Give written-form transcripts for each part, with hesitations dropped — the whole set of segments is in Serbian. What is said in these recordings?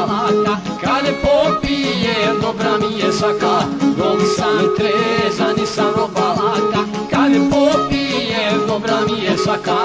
robalaka. Kad popijem, dobra mi je svaka, dok sam trezan nisam robalaka. Kad popijem, dobra mi je svaka.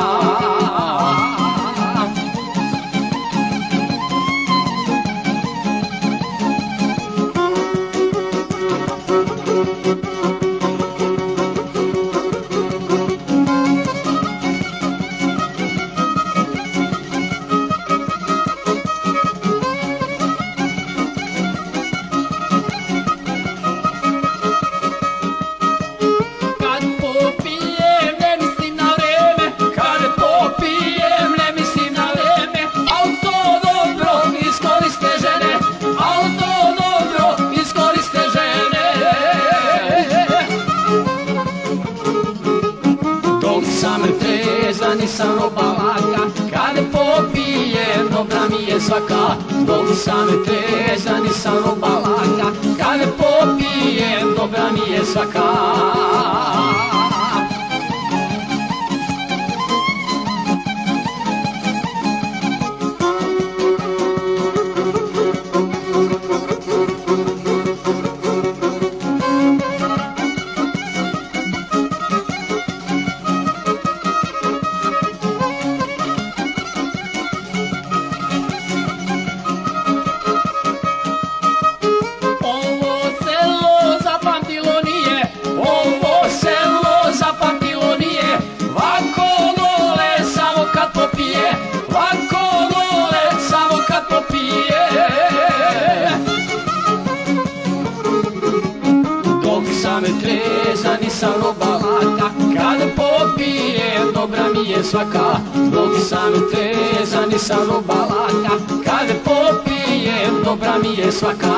Nisam robalaka, kad popijem, dobra mi je svaka, dok sam trezan nisam robalaka, kad popijem, dobra mi je svaka. Trezan nisam robalaka, kad popijem, dobra mi je svaka, dok sam trezan nisam robalaka, kad popijem, dobra mi je svaka.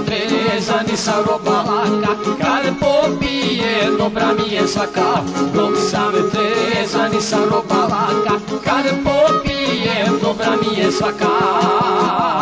Trezan nisam robalaka, kad popijem, dobra mi je svaka, dok sam trezan nisam robalaka, kad popijem, dobra mi je svaka.